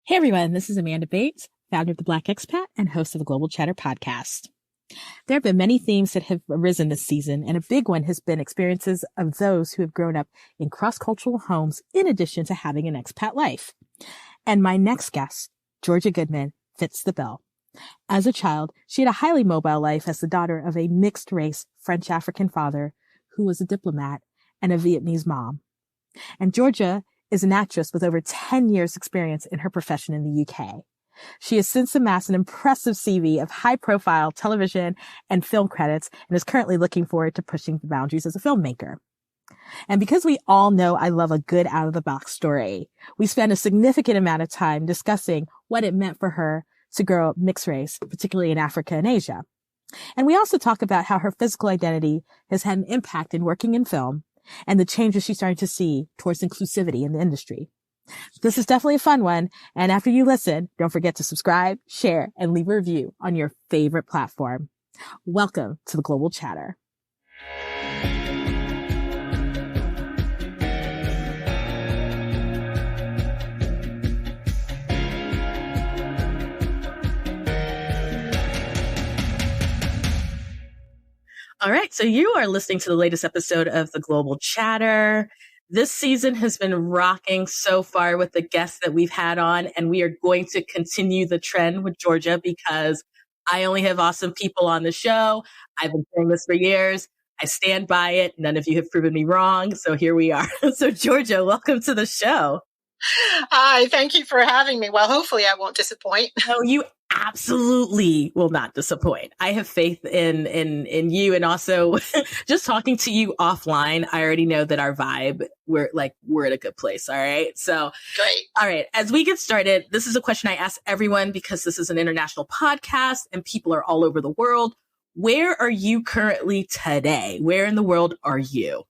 Hey everyone, this is Amanda Bates, founder of the Black Expat and host of the Global Chatter podcast. There have been many themes that have arisen this season, and a big one has been experiences of those who have grown up in cross-cultural homes in addition to having an expat life. And my next guest, Georgia Goodman, fits the bill. As a child, she had a highly mobile life as the daughter of a mixed-race French-African father who was a diplomat and a Vietnamese mom. And Georgia is an actress with over 10 years experience in her profession in the UK. She has since amassed an impressive CV of high-profile television and film credits and is currently looking forward to pushing the boundaries as a filmmaker. And because we all know I love a good out-of-the-box story, we spend a significant amount of time discussing what it meant for her to grow up mixed race, particularly in Africa and Asia. And we also talk about how her physical identity has had an impact in working in film and the changes she's starting to see towards inclusivity in the industry. This is definitely a fun one. And after you listen, don't forget to subscribe, share, and leave a review on your favorite platform. Welcome to the Global Chatter. All right, so you are listening to the latest episode of the Global Chatter. This season has been rocking so far with the guests that we've had on, and we are going to continue the trend with Georgia because I only have awesome people on the show. I've been saying this for years. I stand by it. None of you have proven me wrong, so here we are. So Georgia, welcome to the show. Hi, thank you for having me. Well, hopefully I won't disappoint. No, you absolutely will not disappoint. I have faith in you, and also just talking to you offline, I already know that our vibe, we're at a good place. All right. So great. All right. As we get started, this is a question I ask everyone because this is an international podcast and people are all over the world. Where are you currently today? Where in the world are you?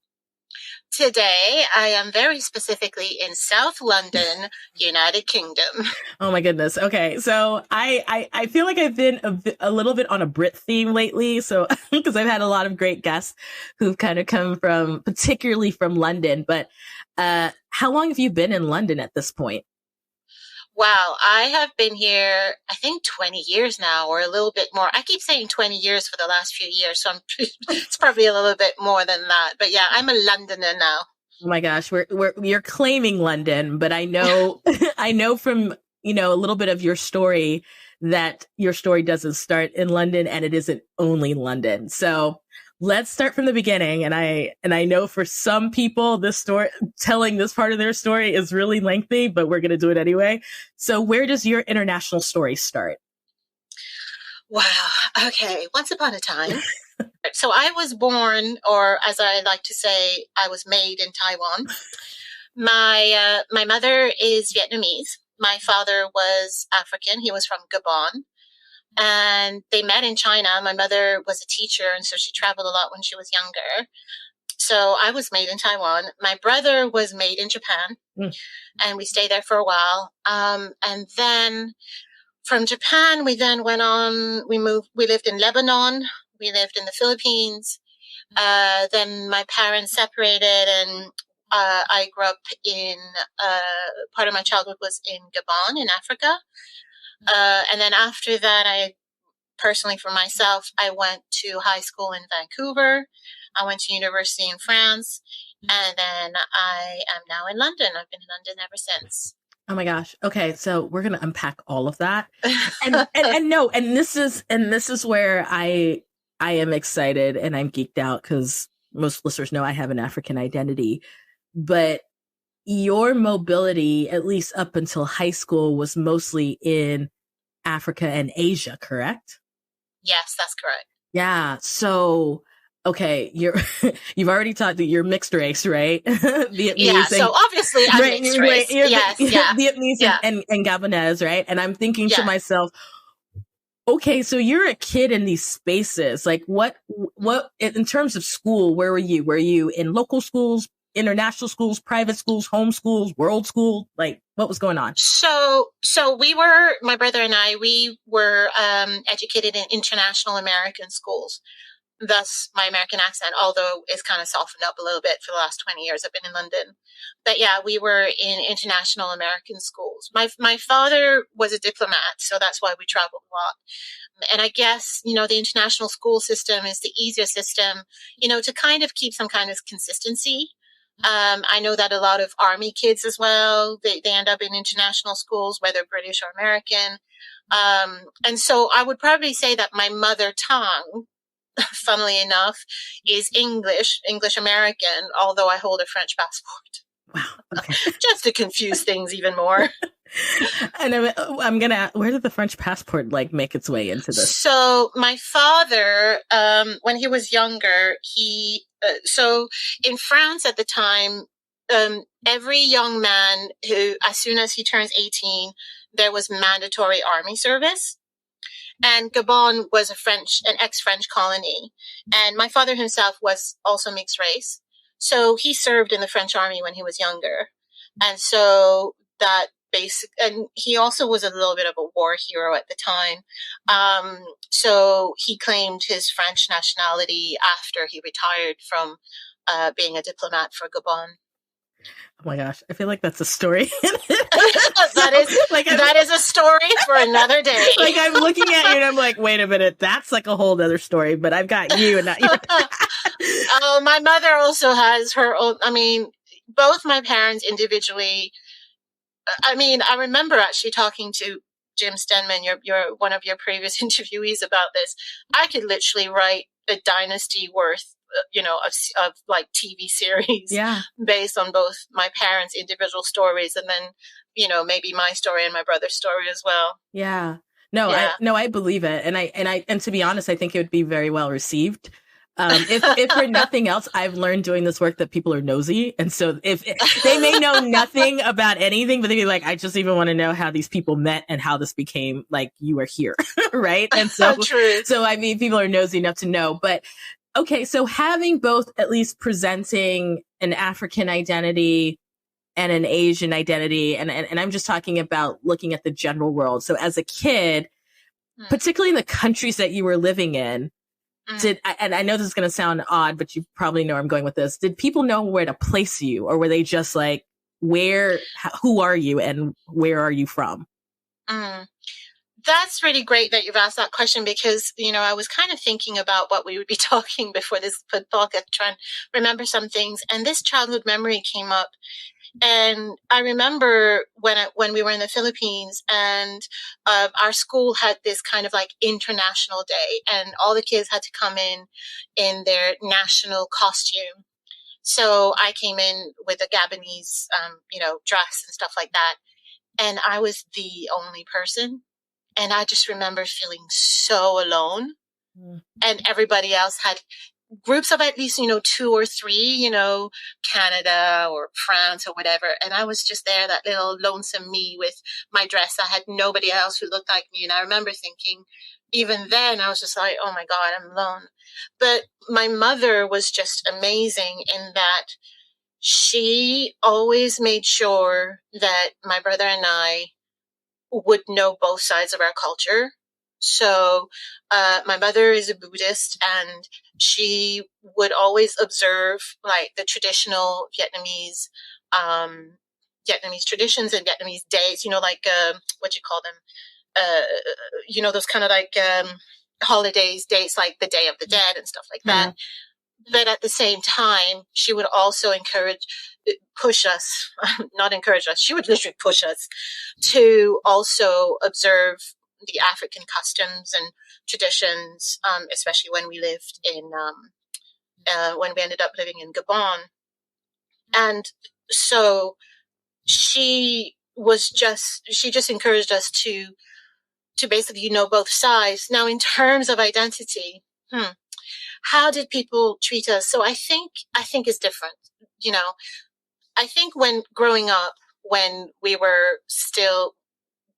Today, I am very specifically in South London, United Kingdom. Oh my goodness. Okay. So I feel like I've been a little bit on a Brit theme lately. So, because I've had a lot of great guests who've kind of come from, particularly from London, but, how long have you been in London at this point? Wow, I have been here, I think 20 years now, or a little bit more. I keep saying 20 years for the last few years, so it's probably a little bit more than that. But yeah, I'm a Londoner now. Oh my gosh, you're claiming London, but I know, I know from, a little bit of your story that your story doesn't start in London and it isn't only London. So let's start from the beginning. And I know for some people, this story, telling this part of their story is really lengthy, but we're going to do it anyway. So where does your international story start? Wow. Okay. Once upon a time. So I was born, or as I like to say, I was made in Taiwan. My mother is Vietnamese. My father was African. He was from Gabon. And they met in China. My mother was a teacher, and so she traveled a lot when she was younger. So I was made in Taiwan. My brother was made in Japan, and we stayed there for a while. And then from Japan, we then went on, we lived in Lebanon, we lived in the Philippines. Then my parents separated, and I grew up in, part of my childhood was in Gabon, in Africa. And then after that, I personally, for myself, I went to high school in Vancouver. I went to university in France. And then I am now in London. I've been in London ever since. Oh my gosh. Okay. So we're going to unpack all of that. And this is where I am excited and I'm geeked out because most listeners know I have an African identity, but your mobility, at least up until high school, was mostly in Africa and Asia, correct? Yes, that's correct. Yeah. So, okay, you've already talked that you're mixed race, right? Vietnamese. Yeah. So obviously I'm mixed race. Yes. Yeah. Vietnamese and Gabonese, right? And I'm thinking to myself, okay, so you're a kid in these spaces. Like what in terms of school, where were you? Were you in local schools, international schools, private schools, home schools, world school? Like what was going on? So my brother and I, we were educated in international American schools. thus my American accent, although it's kind of softened up a little bit for the last 20 years I've been in London. But yeah, we were in international American schools. My father was a diplomat, so that's why we traveled a lot. And I guess, the international school system is the easier system, to kind of keep some kind of consistency. I know that a lot of Army kids as well, they end up in international schools, whether British or American. And so I would probably say that my mother tongue, funnily enough, is English American, although I hold a French passport. Wow. Okay. Just to confuse things even more. And I'm gonna. Where did the French passport make its way into this? So my father, when he was younger, so in France at the time, every young man who, as soon as he turns 18, there was mandatory army service. And Gabon was an ex-French colony. And my father himself was also mixed race. So he served in the French army when he was younger. And so that and he also was a little bit of a war hero at the time. So he claimed his French nationality after he retired from being a diplomat for Gabon. Oh my gosh, I feel like that's a story. That is a story for another day. I'm looking at you and I'm like, wait a minute, that's a whole other story, but I've got you and not you. Oh, my mother also has her own. Both my parents individually. I remember actually talking to Jim Stenman, you're one of your previous interviewees, about this. I could literally write a dynasty worth, of TV series, based on both my parents' individual stories and then, maybe my story and my brother's story as well. Yeah. No, yeah. I believe it. And to be honest, I think it would be very well received. If for nothing else, I've learned doing this work that people are nosy. And so if they may know nothing about anything, but they'd be like, I just even want to know how these people met and how this became you are here. Right. And so, True. So, people are nosy enough to know, but okay. So having both at least presenting an African identity and an Asian identity, and I'm just talking about looking at the general world. So as a kid, particularly in the countries that you were living in, and I know this is going to sound odd, but you probably know where I'm going with this. Did people know where to place you, or were they just who are you and where are you from? That's really great that you've asked that question, because, I was kind of thinking about what we would be talking before this podcast, trying to remember some things. And this childhood memory came up. And I remember when we were in the Philippines, and our school had this kind of international day, and all the kids had to come in their national costume. So I came in with a Gabonese, dress and stuff like that. And I was the only person. And I just remember feeling so alone. And everybody else had groups of at least, 2 or 3, Canada or France or whatever. And I was just there, that little lonesome me with my dress. I had nobody else who looked like me. And I remember thinking, even then, I was just like, oh my God, I'm alone. But my mother was just amazing in that she always made sure that my brother and I would know both sides of our culture. So my mother is a Buddhist, and she would always observe the traditional Vietnamese traditions and Vietnamese days, what you call them, those kind of holidays, dates like the Day of the Dead and stuff like that. But at the same time, she would also push us, not encourage us, she would literally push us to also observe the African customs and traditions, especially when we lived when we ended up living in Gabon. And so she just encouraged us to basically know both sides. Now, in terms of identity, how did people treat us? So I think it's different. I think when growing up, when we were still,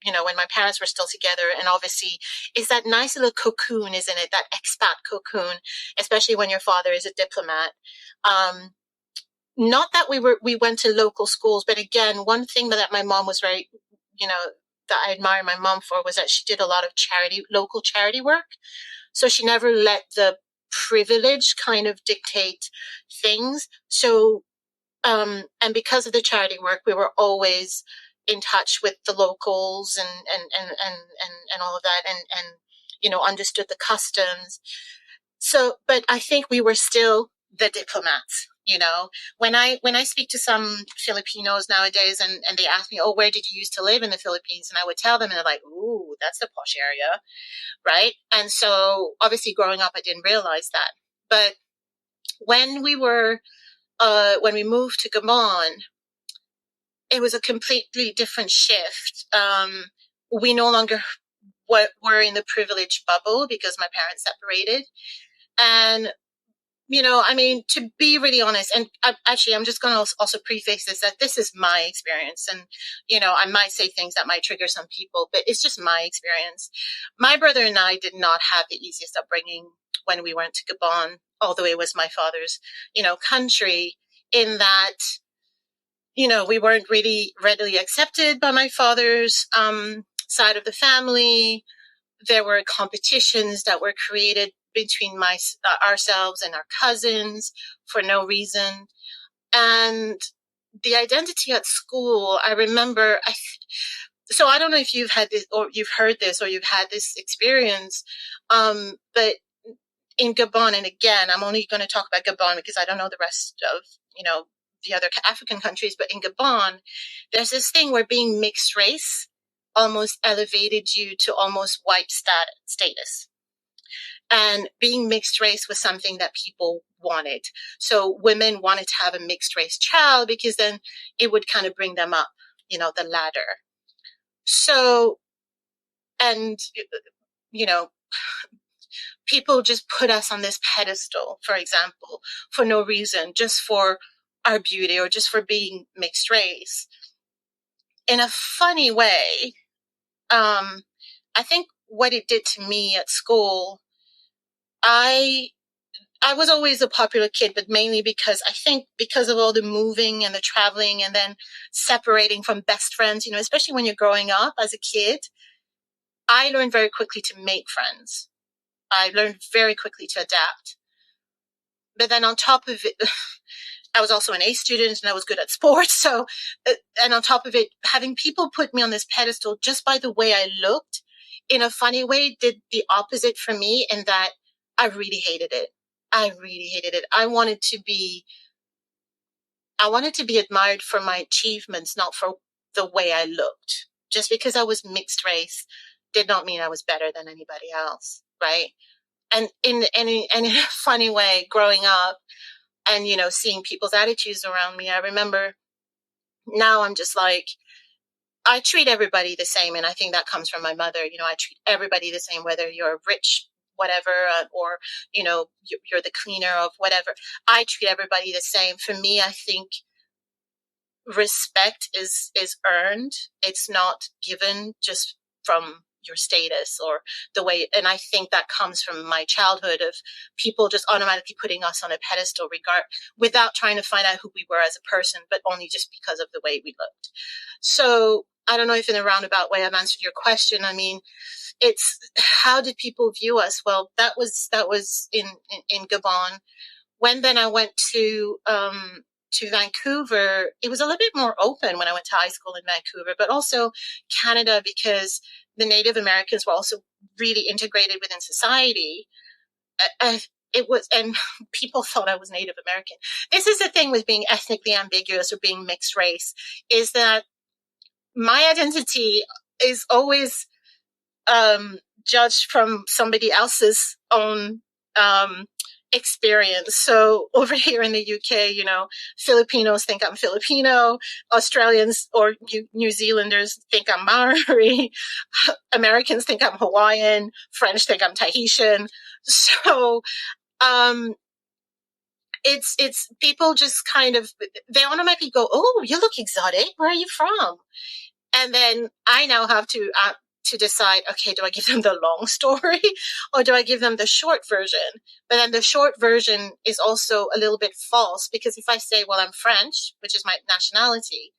when my parents were still together, and obviously it's that nice little cocoon, isn't it? That expat cocoon, especially when your father is a diplomat. Not that we went to local schools, but again, one thing that my mom was very, that I admire my mom for, was that she did a lot of local charity work. So she never let the privilege kind of dictate things. So, and because of the charity work, we were always in touch with the locals and all of that, and understood the customs. So, but I think we were still the diplomats. When I speak to some Filipinos nowadays, and they ask me, "Oh, where did you used to live in the Philippines?" And I would tell them, and they're like, "Ooh, that's a posh area," right? And so, obviously, growing up, I didn't realize that. But when we moved to Gabon, it was a completely different shift. We no longer were in the privileged bubble because my parents separated. And, to be really honest, and I'm just going to also preface this, that this is my experience. And, I might say things that might trigger some people, but it's just my experience. My brother and I did not have the easiest upbringing when we went to Gabon, although it was my father's, country, in that, we weren't really readily accepted by my father's side of the family. There were competitions that were created between ourselves and our cousins for no reason. And the identity at school, I remember, so I don't know if you've had this, or you've heard this, or you've had this experience, but in Gabon, and again, I'm only going to talk about Gabon because I don't know the rest of, the other African countries, but in Gabon, there's this thing where being mixed race almost elevated you to almost white status. And being mixed race was something that people wanted. So women wanted to have a mixed race child because then it would kind of bring them up, the ladder. So, and, people just put us on this pedestal, for example, for no reason, just for our beauty or just for being mixed race. In a funny way, I think what it did to me at school, I was always a popular kid, but mainly because of all the moving and the traveling and then separating from best friends, especially when you're growing up as a kid, I learned very quickly to make friends. I learned very quickly to adapt. But then on top of it, I was also an A student and I was good at sports. So, and on top of it, having people put me on this pedestal just by the way I looked, in a funny way, did the opposite for me, in that I really hated it. I really hated it. I wanted to be admired for my achievements, not for the way I looked. Just because I was mixed race did not mean I was better than anybody else, right? And in a funny way, growing up and, seeing people's attitudes around me, I remember now I'm just like, I treat everybody the same. And I think that comes from my mother. I treat everybody the same, whether you're rich, whatever, or, you're the cleaner of whatever. I treat everybody the same. For me, I think respect is earned. It's not given just from your status or the way. And I think that comes from my childhood of people just automatically putting us on a pedestal without trying to find out who we were as a person, but only just because of the way we looked. So I don't know if in a roundabout way I've answered your question. I mean, it's how did people view us? Well, that was in Gabon. When then I went to Vancouver, it was a little bit more open when I went to high school in Vancouver, but also Canada, because the Native Americans were also really integrated within society. It was, and people thought I was Native American. This is the thing with being ethnically ambiguous or being mixed race, is that my identity is always judged from somebody else's own experience. So over here in the UK, Filipinos think I'm Filipino, Australians or New Zealanders think I'm Maori, Americans think I'm Hawaiian, French think I'm Tahitian. So it's people just kind of, they automatically go, "Oh, you look exotic. Where are you from?" And then I now have to decide, okay, do I give them the long story or do I give them the short version? But then the short version is also a little bit false, because if I say, well, I'm French, which is my nationality,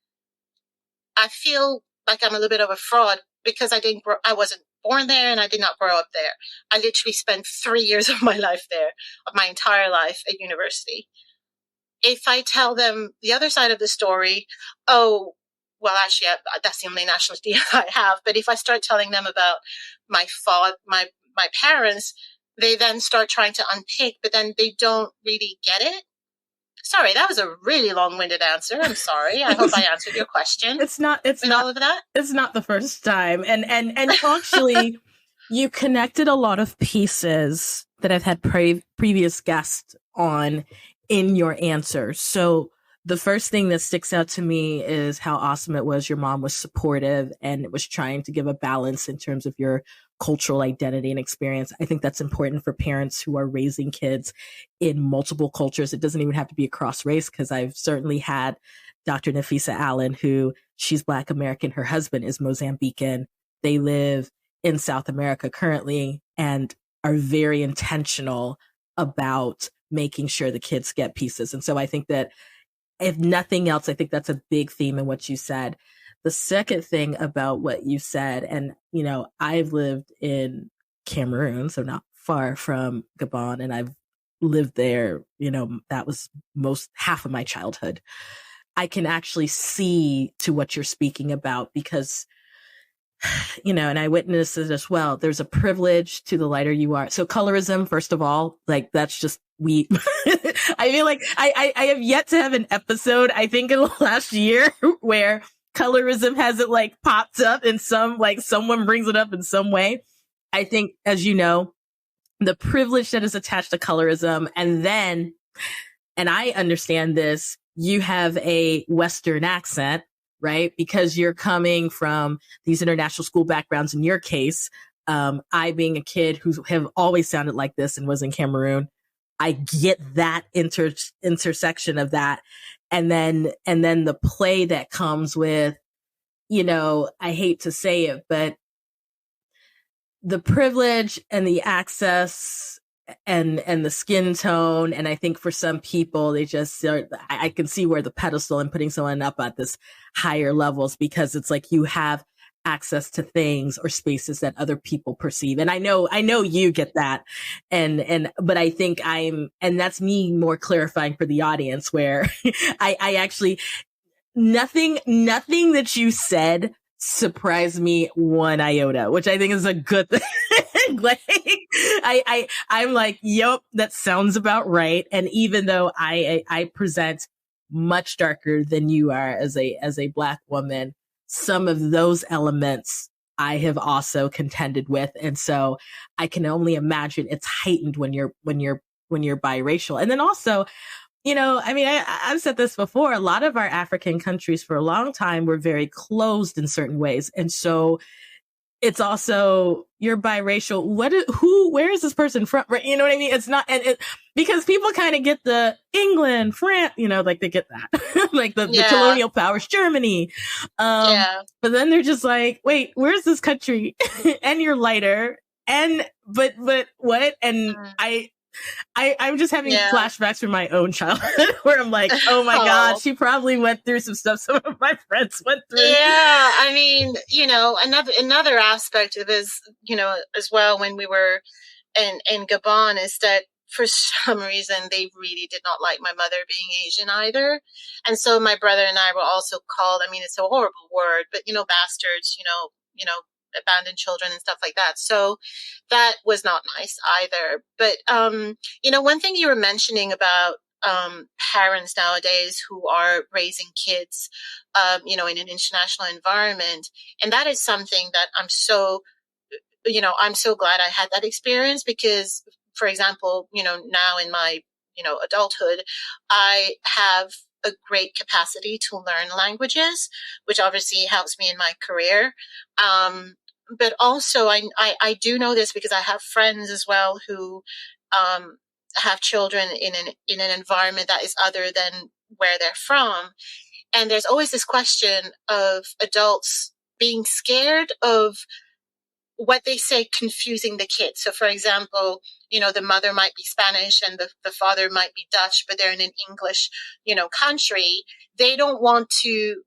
I feel like I'm a little bit of a fraud because I wasn't born there and I did not grow up there. I literally spent 3 years of my life there, of my entire life at university. If I tell them the other side of the story, oh, well, actually, that's the only nationality I have. But if I start telling them about my father, my parents, they then start trying to unpick, but then they don't really get it. Sorry, that was a really long-winded answer. I'm sorry. I hope I answered your question. It's not all of that. It's not the first time. And actually you connected a lot of pieces that I've had previous guests on in your answer. So the first thing that sticks out to me is how awesome it was. Your mom was supportive and it was trying to give a balance in terms of your cultural identity and experience. I think that's important for parents who are raising kids in multiple cultures. It doesn't even have to be across race, because I've certainly had Dr. Nafisa Allen, who she's Black American. Her husband is Mozambican. They live in South America currently and are very intentional about making sure the kids get pieces. And so I think that if nothing else, I think that's a big theme in what you said. The second thing about what you said, and, you know, I've lived in Cameroon, so not far from Gabon, and I've lived there, you know, that was half of my childhood. I can actually see to what you're speaking about, because, you know, and I witnessed it as well. There's a privilege to the lighter you are. So colorism, first of all, like that's just, I feel like I have yet to have an episode, I think in the last year, where colorism hasn't like popped up in some, like someone brings it up in some way. I think, as you know, the privilege that is attached to colorism, and I understand this, you have a Western accent, right? Because you're coming from these international school backgrounds. In your case, I being a kid who have always sounded like this and was in Cameroon, I get that intersection of that. And then the play that comes with, you know, I hate to say it, but the privilege and the access and the skin tone. And I think for some people, they just, I can see where the pedestal and putting someone up at this higher levels, because it's like you have access to things or spaces that other people perceive. And I know you get that. But I think and that's me more clarifying for the audience, where I actually, nothing that you said surprised me one iota, which I think is a good thing. Like, I'm like, yep, that sounds about right. And even though I present much darker than you are as a Black woman, some of those elements I have also contended with. And so I can only imagine it's heightened when you're biracial. And then also, you know, I mean, I've said this before, a lot of our African countries for a long time were very closed in certain ways. And so it's also, you're biracial. Where is this person from? Right? You know what I mean? It's not, because people kind of get the England, France, you know, like they get that, like the colonial powers, Germany. But then they're just like, wait, where's this country? And you're lighter. But what? And I'm just having flashbacks from my own childhood, where I'm like, oh my God, she probably went through some stuff some of my friends went through. Yeah, I mean, you know, another aspect of this, you know, as well, when we were in Gabon, is that for some reason they really did not like my mother being Asian either. And so my brother and I were also called, I mean, it's a horrible word, but, you know, bastards, you know, abandoned children and stuff like that. So that was not nice either. But, you know, one thing you were mentioning about parents nowadays who are raising kids, you know, in an international environment. And that is something that I'm so glad I had that experience, because, for example, you know, now in my, you know, adulthood, I have a great capacity to learn languages, which obviously helps me in my career. But also I do know this because I have friends as well who have children in an environment that is other than where they're from. And there's always this question of adults being scared of what they say confusing the kids. So, for example, you know, the mother might be Spanish and the father might be Dutch, but they're in an English, you know, country. They don't want to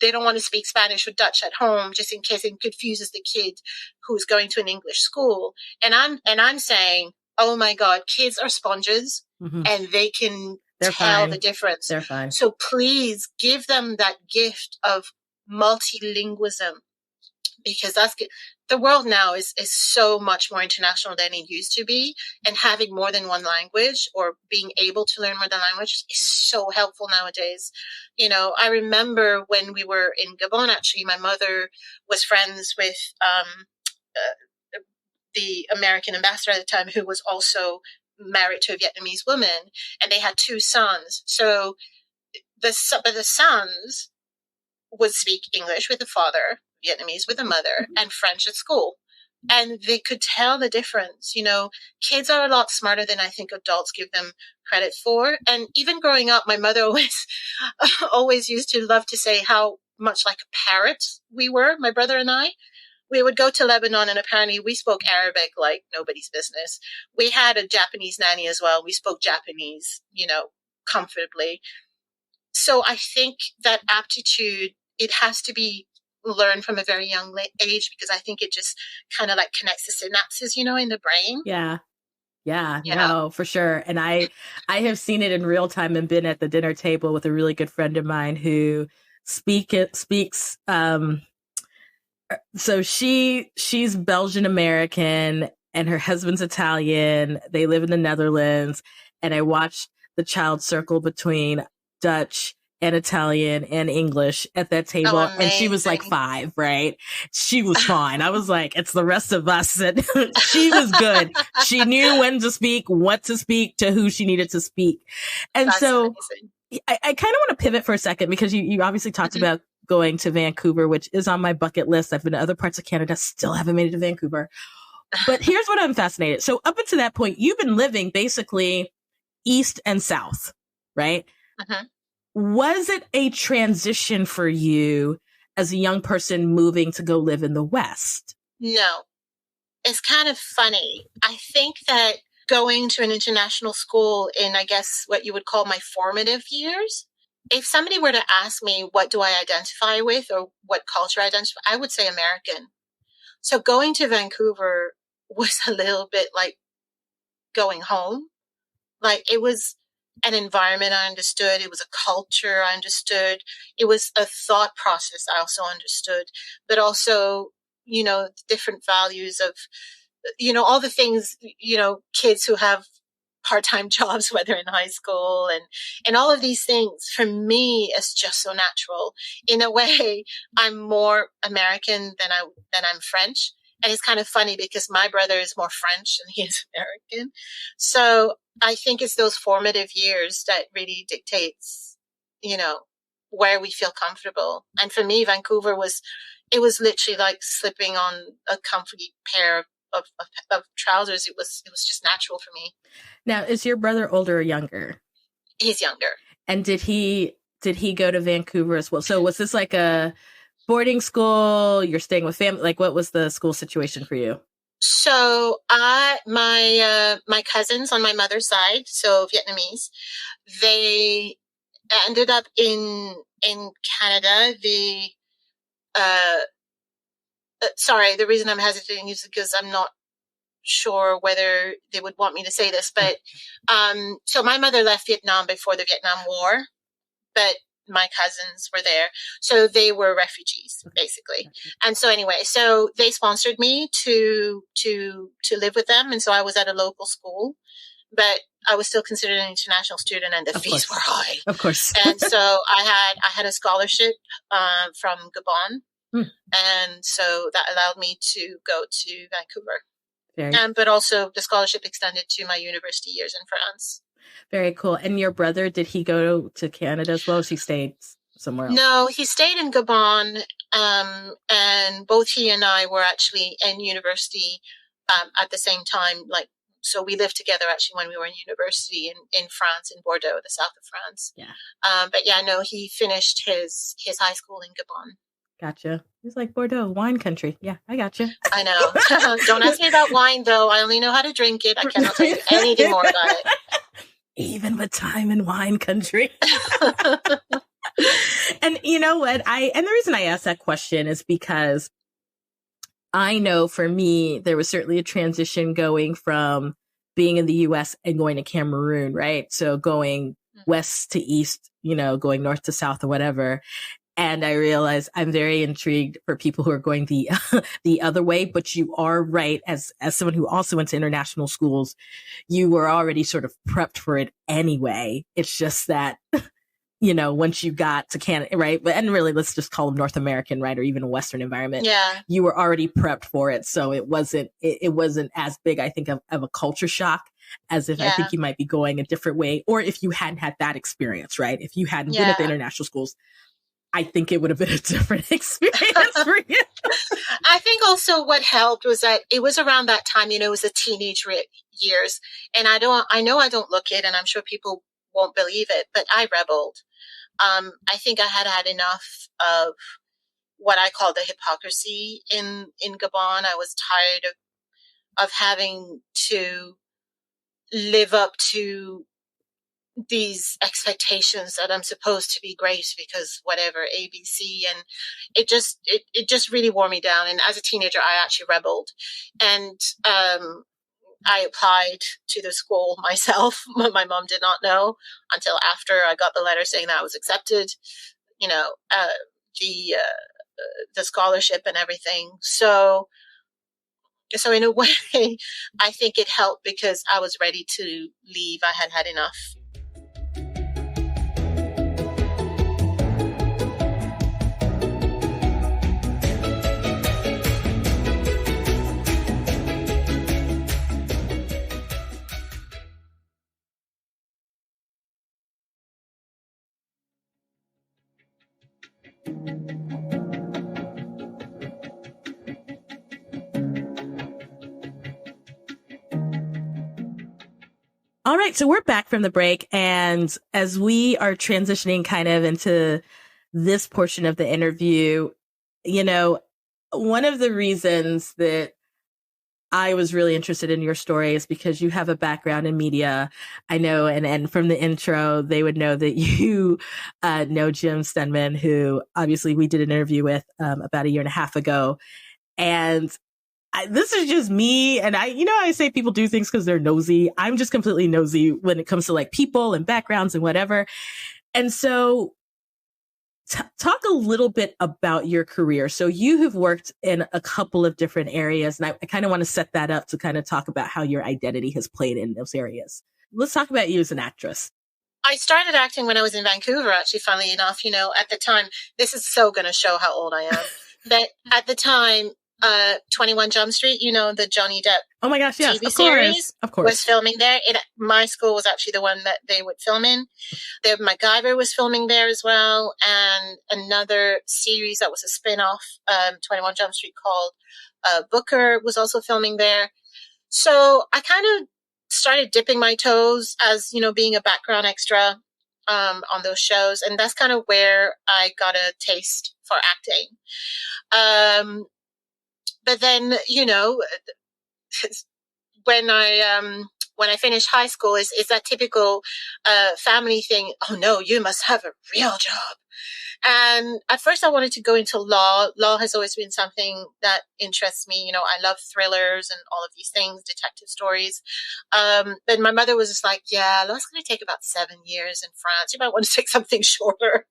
they don't want to speak Spanish or Dutch at home just in case it confuses the kid who's going to an English school. And I'm saying, oh my God, kids are sponges and they can tell the difference. They're fine. So please give them that gift of multilingualism, because the world now is so much more international than it used to be, and having more than one language or being able to learn more than language is so helpful nowadays. I remember when we were in Gabon, actually, my mother was friends with the American ambassador at the time, who was also married to a Vietnamese woman, and they had 2 sons. So the sons would speak English with the father, Vietnamese with the mother, and French at school. And they could tell the difference. Kids are a lot smarter than I think adults give them credit for. And even growing up, my mother always used to love to say how much like a parrot we were, my brother and I. We would go to Lebanon, and apparently we spoke Arabic like nobody's business. We had a Japanese nanny as well. We spoke Japanese, comfortably. So I think that aptitude, it has to be learned from a very young age, because I think it just kind of like connects the synapses, in the brain. Yeah, no, for sure. And I have seen it in real time and been at the dinner table with a really good friend of mine who speaks. So she's Belgian American and her husband's Italian. They live in the Netherlands, and I watched the child circle between Dutch and Italian and English at that table. And she was like 5, right? She was fine. I was like, it's the rest of us. And she was good. She knew when to speak, what to speak, to who she needed to speak. And that's so amazing. I kind of want to pivot for a second, because you obviously talked about going to Vancouver, which is on my bucket list. I've been to other parts of Canada, still haven't made it to Vancouver. But here's what I'm fascinated. So up until that point, you've been living basically east and south, right? Was it a transition for you as a young person moving to go live in the West? No. It's kind of funny. I think that going to an international school in, I guess, what you would call my formative years, if somebody were to ask me, what do I identify with, or what culture I identify, I would say American. So going to Vancouver was a little bit like going home. Like, it was an environment I understood. It was a culture I understood. It was a thought process I also understood, but also, different values of, all the things, kids who have part-time jobs, whether in high school, and all of these things, for me, is just so natural. In a way, I'm more American than I'm French. And it's kind of funny because my brother is more French and he is American. So I think it's those formative years that really dictates, where we feel comfortable. And for me, Vancouver was literally like slipping on a comfy pair of trousers. It was just natural for me. Now, is your brother older or younger? He's younger. And did he go to Vancouver as well? So was this like a boarding school? You're staying with family? Like, what was the school situation for you? So my cousins on my mother's side, so Vietnamese, they ended up in Canada. The reason I'm hesitating is because I'm not sure whether they would want me to say this, but so my mother left Vietnam before the Vietnam War, but my cousins were there, so they were refugees basically. And so anyway, so they sponsored me to live with them, and so I was at a local school, but I was still considered an international student, and the fees were high, of course. And so I had a scholarship from Gabon. And so that allowed me to go to Vancouver. But also the scholarship extended to my university years in France. Very cool. And your brother, did he go to Canada as well, or he stayed somewhere else? No, he stayed in Gabon. And both he and I were actually in university at the same time. So we lived together actually when we were in university in France, in Bordeaux, the south of France. Yeah. But yeah, no, he finished his high school in Gabon. Gotcha. It's like Bordeaux, wine country. Yeah, I gotcha. I know. Don't ask me about wine, though. I only know how to drink it. I cannot tell you anything more about it. Even with time in wine country. And you know what? And the reason I asked that question is because I know for me, there was certainly a transition going from being in the US and going to Cameroon, right? So going west to east, going north to south or whatever. And I realize I'm very intrigued for people who are going the the other way. But you are right, as someone who also went to international schools, you were already sort of prepped for it anyway. It's just that once you got to Canada, right? And really, let's just call them North American, right? Or even a Western environment. Yeah. You were already prepped for it. So it wasn't as big, I think, of a culture shock as if I think you might be going a different way. Or if you hadn't had that experience, right? If you hadn't been at the international schools, I think it would have been a different experience for you. I think also what helped was that it was around that time, it was the teenage years. And I know I don't look it, and I'm sure people won't believe it, but I rebelled. I think I had enough of what I call the hypocrisy in Gabon. I was tired of having to live up to these expectations that I'm supposed to be great because whatever ABC, and it just really wore me down. And as a teenager, I actually rebelled, and I applied to the school myself. My mom did not know until after I got the letter saying that I was accepted, the scholarship and everything. So in a way, I think it helped because I was ready to leave. I had enough. All right, so we're back from the break, and as we are transitioning kind of into this portion of the interview, one of the reasons that I was really interested in your story is because you have a background in media. I know, and from the intro, they would know that you know Jim Stenman, who obviously we did an interview with about 1.5 years ago. And this is just me. And I say people do things because they're nosy. I'm just completely nosy when it comes to like people and backgrounds and whatever. And so talk a little bit about your career. So you have worked in a couple of different areas, and I kind of want to set that up to kind of talk about how your identity has played in those areas. Let's talk about you as an actress. I started acting when I was in Vancouver, actually, funnily enough. At the time, this is so going to show how old I am. But at the time, 21 Jump Street, the Johnny Depp oh my gosh, yes, TV of series course. Was filming there. My school was actually the one that they would film in. MacGyver was filming there as well, and another series that was a spin-off, 21 Jump Street, called Booker, was also filming there. So I kind of started dipping my toes as, being a background extra on those shows, and that's kind of where I got a taste for acting. But then, when I finished high school, is that typical family thing. Oh no, you must have a real job. And at first I wanted to go into law. Law has always been something that interests me. I love thrillers and all of these things, detective stories. But my mother was just like, yeah, law's going to take about 7 years in France. You might want to take something shorter.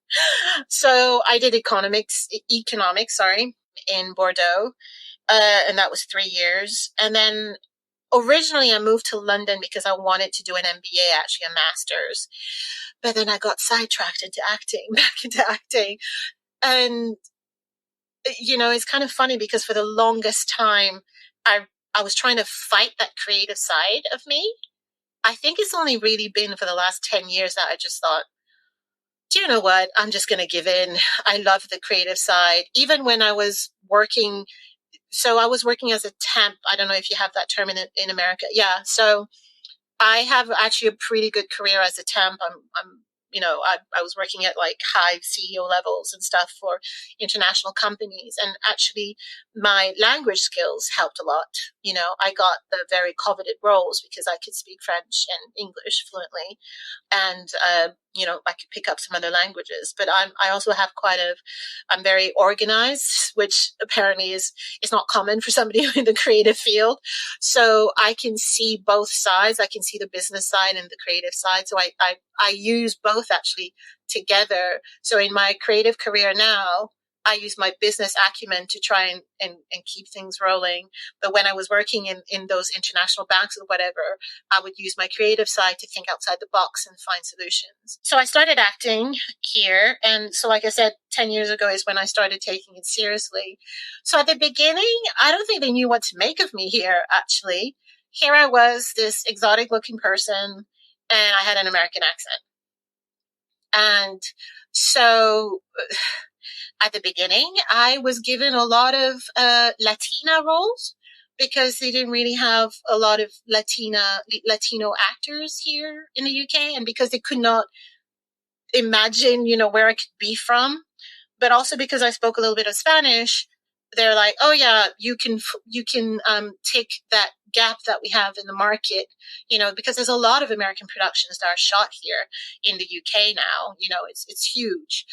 So I did economics, in Bordeaux. And that was 3 years. And then originally I moved to London because I wanted to do an MBA, actually a master's. But then I got sidetracked back into acting. And, it's kind of funny because for the longest time, I was trying to fight that creative side of me. I think it's only really been for the last 10 years that I just thought, do you know what? I'm just going to give in. I love the creative side. Even when I was working, so I was working as a temp. I don't know if you have that term in America. Yeah. So I have actually a pretty good career as a temp. I was working at like high CEO levels and stuff for international companies. And actually my language skills helped a lot. I got the very coveted roles because I could speak French and English fluently. And I could pick up some other languages, but I also have I'm very organized, which apparently is not common for somebody in the creative field. So I can see both sides. I can see the business side and the creative side. So I use both actually together. So in my creative career now, I use my business acumen to try and keep things rolling. But when I was working in those international banks or whatever, I would use my creative side to think outside the box and find solutions. So I started acting here. And so, like I said, 10 years ago is when I started taking it seriously. So at the beginning, I don't think they knew what to make of me here, actually. Here I was, this exotic looking person, and I had an American accent. And so at the beginning, I was given a lot of Latina roles because they didn't really have a lot of Latino actors here in the UK, and because they could not imagine, where I could be from, but also because I spoke a little bit of Spanish. They're like, oh yeah, you can take that gap that we have in the market, because there's a lot of American productions that are shot here in the UK now. It's huge.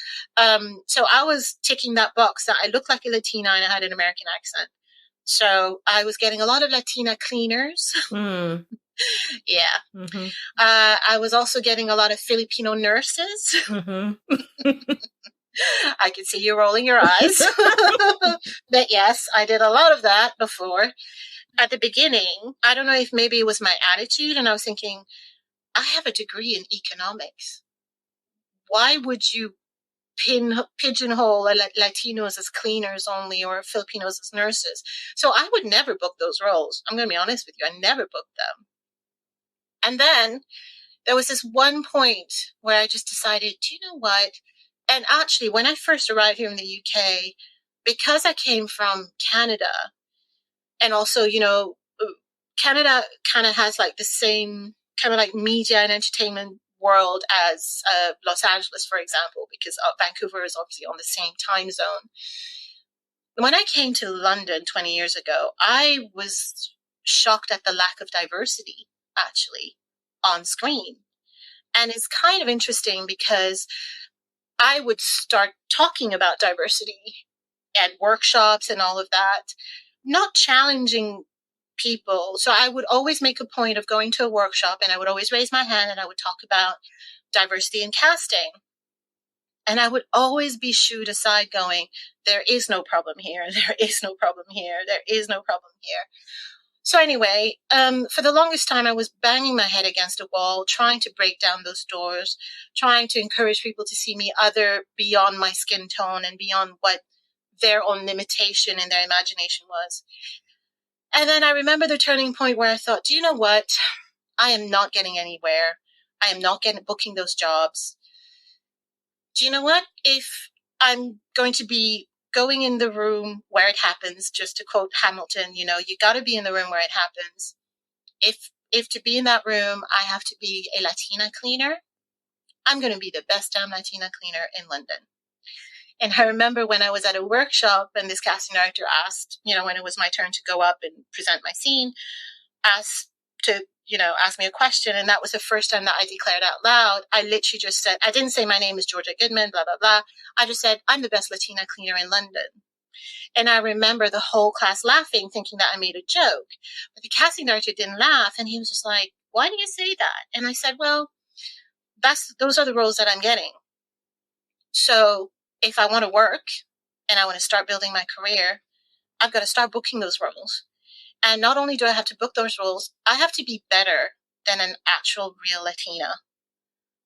So I was ticking that box that I looked like a Latina and I had an American accent. So I was getting a lot of Latina cleaners. Mm. Yeah. Mm-hmm. I was also getting a lot of Filipino nurses. Mm-hmm. I can see you rolling your eyes. But yes, I did a lot of that before. At the beginning, I don't know if maybe it was my attitude, and I was thinking, I have a degree in economics. Why would you pigeonhole Latinos as cleaners only or Filipinos as nurses? So I would never book those roles. I'm going to be honest with you. I never booked them. And then there was this one point where I just decided, do you know what? And actually, when I first arrived here in the UK, because I came from Canada, and also, Canada kind of has like the same kind of like media and entertainment world as Los Angeles, for example, because Vancouver is obviously on the same time zone. When I came to London 20 years ago, I was shocked at the lack of diversity, actually, on screen. And it's kind of interesting because I would start talking about diversity at workshops and all of that, not challenging people. So I would always make a point of going to a workshop and I would always raise my hand and I would talk about diversity in casting. And I would always be shooed aside going, there is no problem here. There is no problem here. There is no problem here. So anyway, for the longest time, I was banging my head against a wall, trying to break down those doors, trying to encourage people to see me other beyond my skin tone and beyond what their own limitation and their imagination was. And then I remember the turning point where I thought, do you know what? I am not getting anywhere. I am not booking those jobs. Do you know what? If I'm going to be going in the room where it happens, just to quote Hamilton, you got to be in the room where it happens. If to be in that room, I have to be a Latina cleaner, I'm going to be the best damn Latina cleaner in London. And I remember when I was at a workshop and this casting director asked, when it was my turn to go up and present my scene, asked me a question. And that was the first time that I declared out loud. I literally just said, I didn't say my name is Georgia Goodman, blah, blah, blah. I just said, I'm the best Latina cleaner in London. And I remember the whole class laughing, thinking that I made a joke. But the casting director didn't laugh. And he was just like, why do you say that? And I said, well, those are the roles that I'm getting. So if I want to work and I want to start building my career, I've got to start booking those roles. And not only do I have to book those roles, I have to be better than an actual real Latina.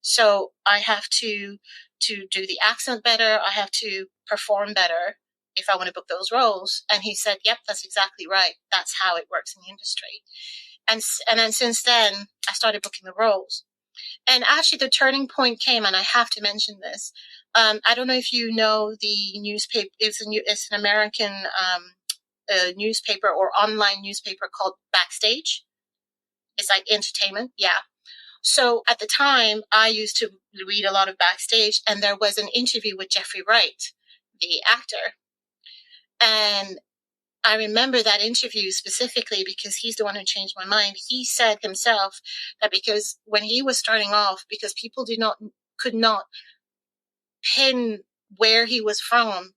So I have to do the accent better. I have to perform better if I want to book those roles. And he said, yep, that's exactly right. That's how it works in the industry. And then since then, I started booking the roles. And actually the turning point came, and I have to mention this. I don't know if you know the newspaper. It's an American newspaper or online newspaper called Backstage. It's like entertainment. Yeah. So at the time, I used to read a lot of Backstage, and there was an interview with Jeffrey Wright, the actor. And I remember that interview specifically because he's the one who changed my mind. He said himself that because when he was starting off, because people could not pin where he was from,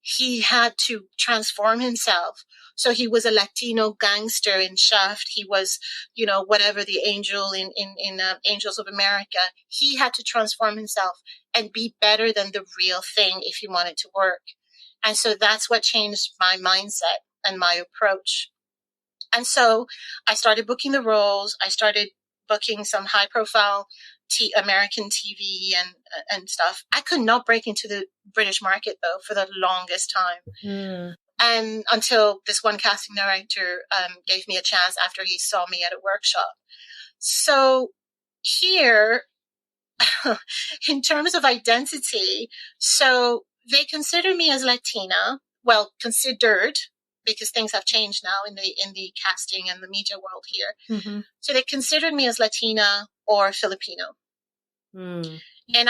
he had to transform himself. So he was a Latino gangster in Shaft. He was, whatever the angel in Angels of America. He had to transform himself and be better than the real thing if he wanted to work. And so that's what changed my mindset and my approach. And so I started booking the roles. I started booking some high profile American TV and stuff. I could not break into the British market though for the longest time. And until this one casting director gave me a chance after he saw me at a workshop. So here, in terms of identity, so they consider me as Latina. Well, considered, because things have changed now in the casting and the media world here. Mm-hmm. So they considered me as Latina or Filipino. And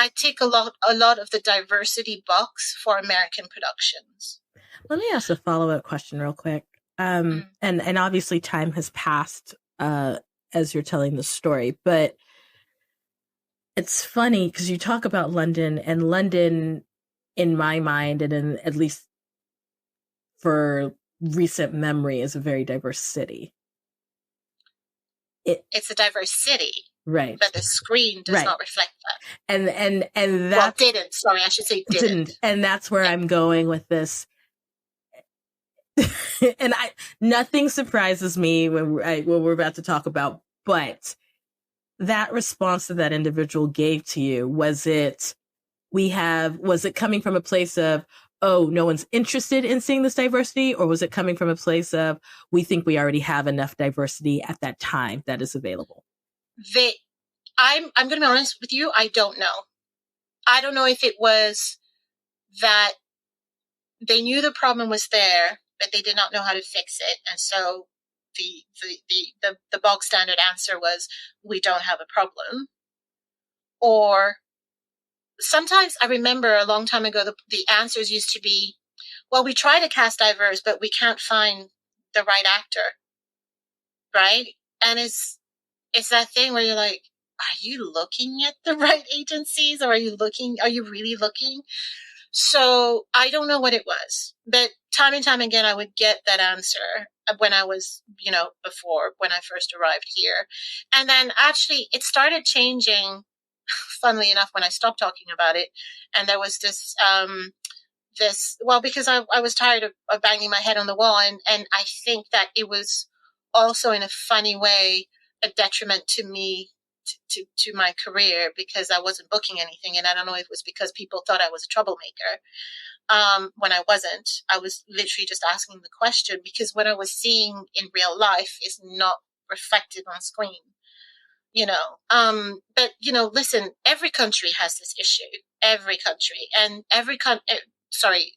I tick a lot of the diversity box for American productions. Let me ask a follow-up question real quick. And obviously time has passed as you're telling the story, but it's funny because you talk about London, and London, in my mind, and in, at least for recent memory, is a very diverse city. It's a diverse city. Right. But the screen does not reflect that. And that, well, didn't. Sorry, I should say didn't. And that's where I'm going with this. And nothing surprises me when we're about to talk about, but that response that individual gave to you, was it coming from a place of, oh, no one's interested in seeing this diversity? Or was it coming from a place of, we think we already have enough diversity at that time that is available? I'm going to be honest with you. I don't know. I don't know if it was that they knew the problem was there, but they did not know how to fix it. And so the bog standard answer was, we don't have a problem. Or sometimes I remember a long time ago, the answers used to be, well, we try to cast diverse, but we can't find the right actor. Right. And it's that thing where you're like, are you looking at the right agencies, or are you really looking? So I don't know what it was, but time and time again, I would get that answer when I was, before, when I first arrived here. And then actually it started changing, funnily enough, when I stopped talking about it. And there was this, because I was tired of banging my head on the wall. And I think that it was also, in a funny way, a detriment to me, to my career, because I wasn't booking anything. And I don't know if it was because people thought I was a troublemaker. When I wasn't. I was literally just asking the question, because what I was seeing in real life is not reflected on screen. But listen, every country has this issue. Every country, and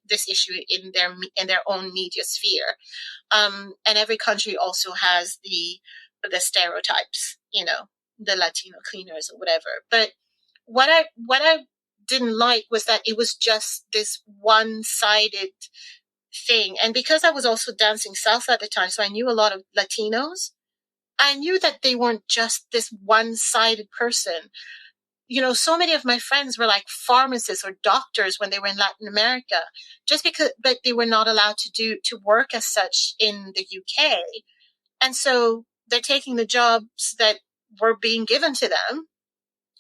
this issue in their own media sphere. And every country also has the stereotypes, the Latino cleaners or whatever. But what I didn't like was that it was just this one-sided thing. And because I was also dancing salsa at the time, so I knew a lot of Latinos, I knew that they weren't just this one-sided person. So many of my friends were like pharmacists or doctors when they were in Latin America, but they were not allowed to work as such in the UK. And so they're taking the jobs that were being given to them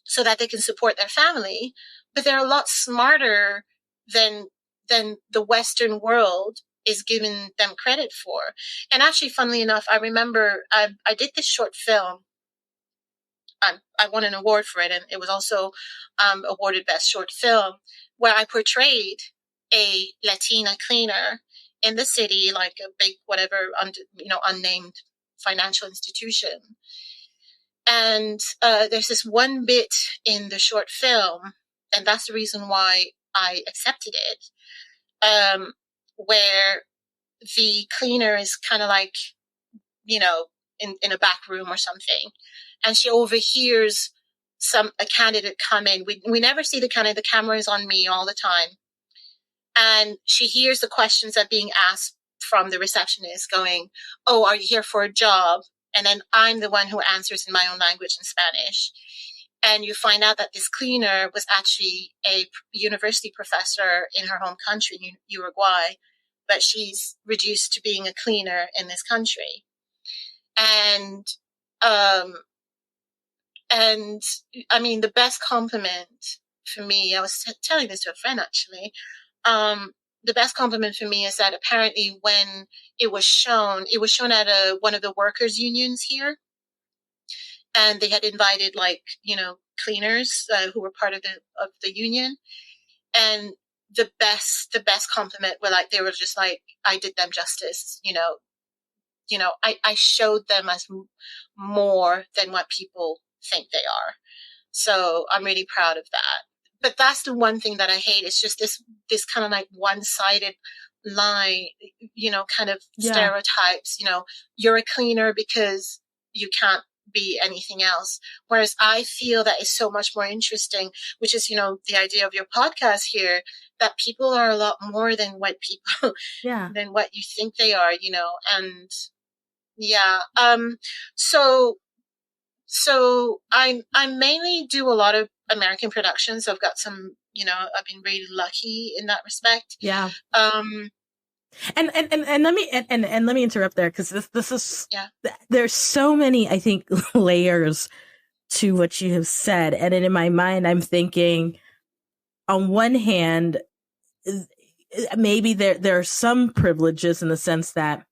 so that they can support their family, but they're a lot smarter than the Western world is giving them credit for. And actually, funnily enough, I remember I did this short film. I won an award for it, and it was also awarded Best Short Film, where I portrayed a Latina cleaner in the city, like a big whatever, unnamed financial institution. And there's this one bit in the short film, and that's the reason why I accepted it, where the cleaner is kind of like, in a back room or something, and she overhears a candidate come in. We never see the candidate. The camera is on me all the time. And she hears the questions that are being asked from the receptionist going, oh, are you here for a job? And then I'm the one who answers in my own language in Spanish. And you find out that this cleaner was actually a university professor in her home country, Uruguay, but she's reduced to being a cleaner in this country. And I mean, the best compliment for me, I was telling this to a friend actually, the best compliment for me is that apparently when it was shown at one of the workers' unions here, and they had invited cleaners who were part of the union, and the best compliment were they were just like, I did them justice, I showed them as more than what people think they are. So I'm really proud of that. But that's the one thing that I hate. It's just this kind of one-sided line, kind of stereotypes. You're a cleaner because you can't be anything else. Whereas I feel that is so much more interesting, which is, the idea of your podcast here, that people are a lot more than what people, than what you think they are, and yeah. So I mainly do a lot of American productions. So I've got some, I've been really lucky in that respect. Yeah. And let me interrupt there, because this is there's so many, I think, layers to what you have said, and in my mind I'm thinking, on one hand, maybe there are some privileges in the sense that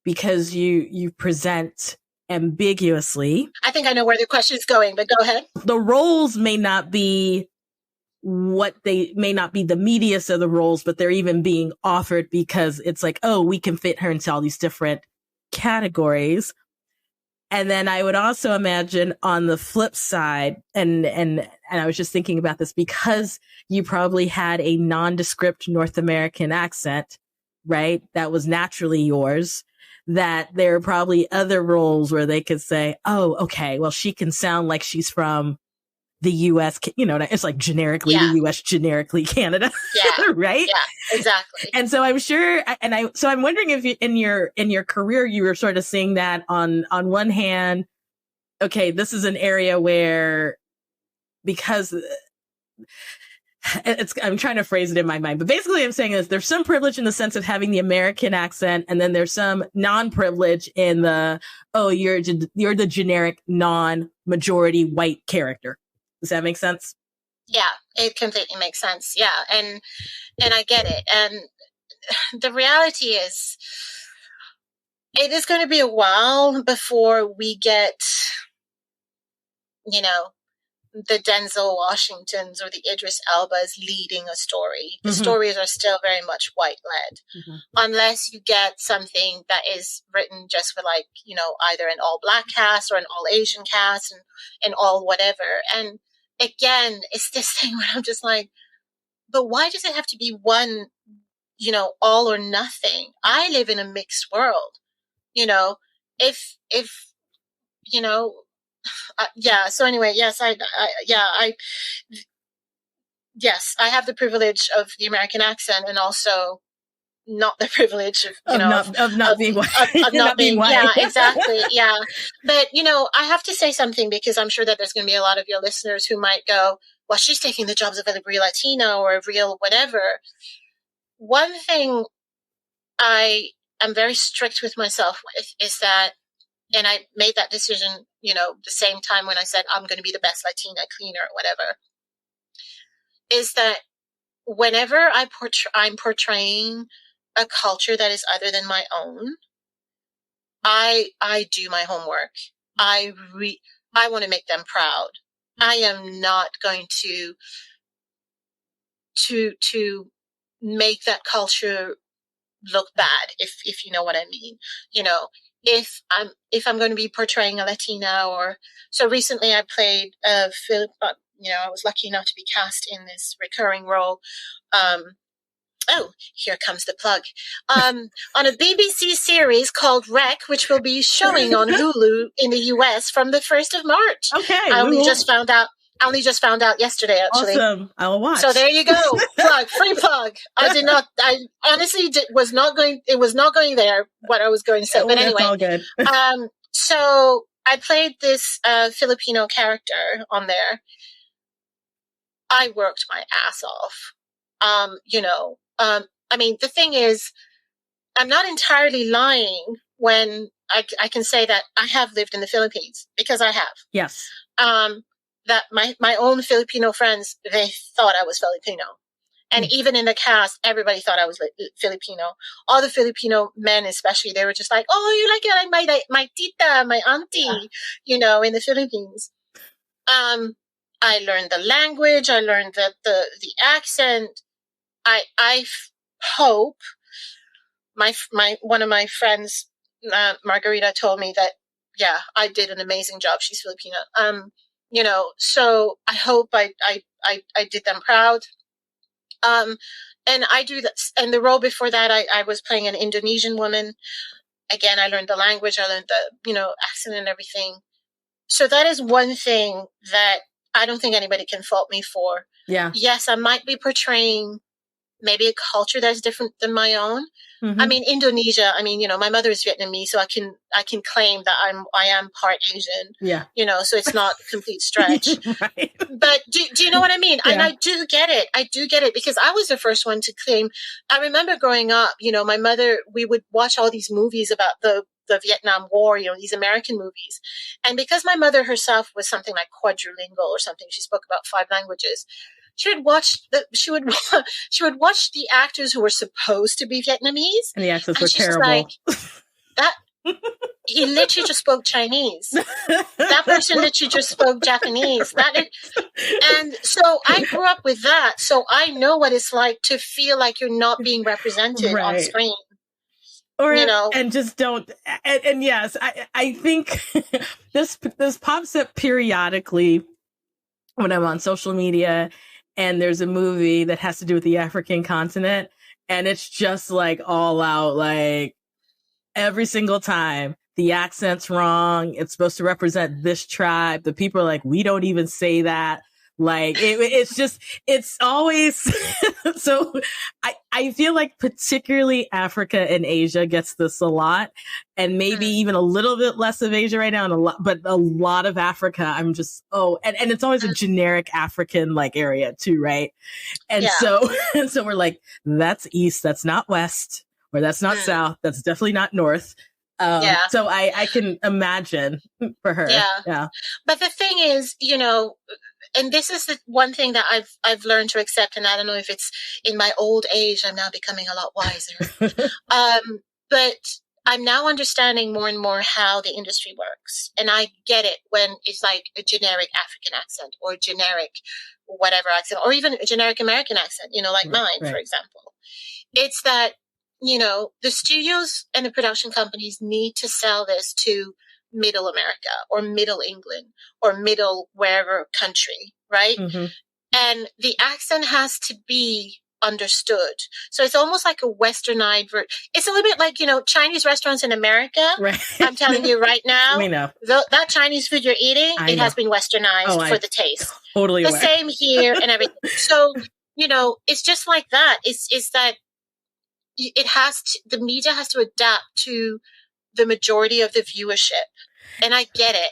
because you present ambiguously. I think I know where the question is going, but go ahead. The roles may not be the meatiest of the roles, but they're even being offered because it's like, oh, we can fit her into all these different categories. And then I would also imagine on the flip side, and I was just thinking about this, because you probably had a nondescript North American accent, right? That was naturally yours. That there are probably other roles where they could say, oh, okay, well, she can sound like she's from the U.S., it's like generically the U.S., generically Canada, right? Yeah, exactly. And so I'm sure, so I'm wondering if you, in your career, you were sort of seeing that on one hand, okay, this is an area where, because I'm trying to phrase it in my mind, but basically I'm saying is there's some privilege in the sense of having the American accent, and then there's some non-privilege in the, oh, you're the generic non-majority white character. Does that make sense? Yeah, it completely makes sense. Yeah, and I get it. And the reality is, it is going to be a while before we get, the Denzel Washingtons or the Idris Elbas leading a story. The stories are still very much white-led, unless you get something that is written just for either an all-black cast or an all-Asian cast and all whatever. And again, it's this thing where I'm just like, but why does it have to be one, all or nothing? I live in a mixed world, if so anyway, yes, yes, I have the privilege of the American accent, and also not the privilege of not being white. Of not being white. Yeah, exactly. Yeah. But, I have to say something, because I'm sure that there's going to be a lot of your listeners who might go, well, she's taking the jobs of a real Latina or a real whatever. One thing I am very strict with myself with is that, and I made that decision, the same time when I said I'm going to be the best Latina cleaner or whatever, is that whenever I'm portraying a culture that is other than my own, I do my homework. I want to make them proud. I am not going to make that culture look bad, if you know what I mean. If I'm going to be portraying a Latina, or so recently I played Philip. I was lucky enough to be cast in this recurring role. Oh, here comes the plug. On a BBC series called Rec, which will be showing on Hulu in the US from the 1st of March. Okay. I only just found out yesterday, actually. Awesome. I'll watch. So there you go. Free plug. I honestly was not going there, what I was going to say. But anyway. All good. So I played this Filipino character on there. I worked my ass off. I mean, the thing is, I'm not entirely lying when I can say that I have lived in the Philippines, because I have. Yes. That my own Filipino friends, they thought I was Filipino. And even in the cast, everybody thought I was Filipino. All the Filipino men, especially, they were just like, "Oh, you like my tita, my auntie," in the Philippines. I learned the language. I learned the accent. I hope one of my friends, Margarita, told me that, yeah, I did an amazing job. She's Filipina. So I hope I did them proud. And I do that. And the role before that, I was playing an Indonesian woman. Again, I learned the language. I learned the, accent and everything. So that is one thing that I don't think anybody can fault me for. Yeah. Yes, I might be portraying maybe a culture that's different than my own. Mm-hmm. I mean, Indonesia, my mother is Vietnamese, so I can claim that I am part Asian. Yeah. So it's not a complete stretch. Right. But do you know what I mean? Yeah. And I do get it because I was the first one to claim. I remember growing up, my mother, we would watch all these movies about the Vietnam War, these American movies. And because my mother herself was something like quadrilingual or something, she spoke about 5 languages. She would watch the actors who were supposed to be Vietnamese, and the accents were terrible. Like, that he literally just spoke Chinese. That person literally just spoke Japanese. And so I grew up with that. So I know what it's like to feel like you're not being represented on screen. Or, and just don't. And yes, I think this pops up periodically when I'm on social media. And there's a movie that has to do with the African continent. And it's just like all out, like every single time the accent's wrong. It's supposed to represent this tribe. The people are like, we don't even say that. Like it's always, so I feel like particularly Africa and Asia gets this a lot, and maybe even a little bit less of Asia right now, but a lot of Africa. I'm just, and it's always a generic African like area too, right? And so we're like, that's East, that's not West, or that's not South, that's definitely not North. So I can imagine for her. Yeah. But the thing is, and this is the one thing that I've learned to accept, and I don't know if it's in my old age, I'm now becoming a lot wiser. But I'm now understanding more and more how the industry works. And I get it when it's like a generic African accent or a generic whatever accent, or even a generic American accent, like mine, for example. It's that, the studios and the production companies need to sell this to middle America or middle England or middle wherever country, right? Mm-hmm. And the accent has to be understood. So it's almost like a westernized it's a little bit like, Chinese restaurants in America. Right. I'm telling you right now, we know. That Chinese food you're eating, it has been westernized for the taste. Totally the same here and everything. So, it's just like that. It's that the media has to adapt to the majority of the viewership. And I get it.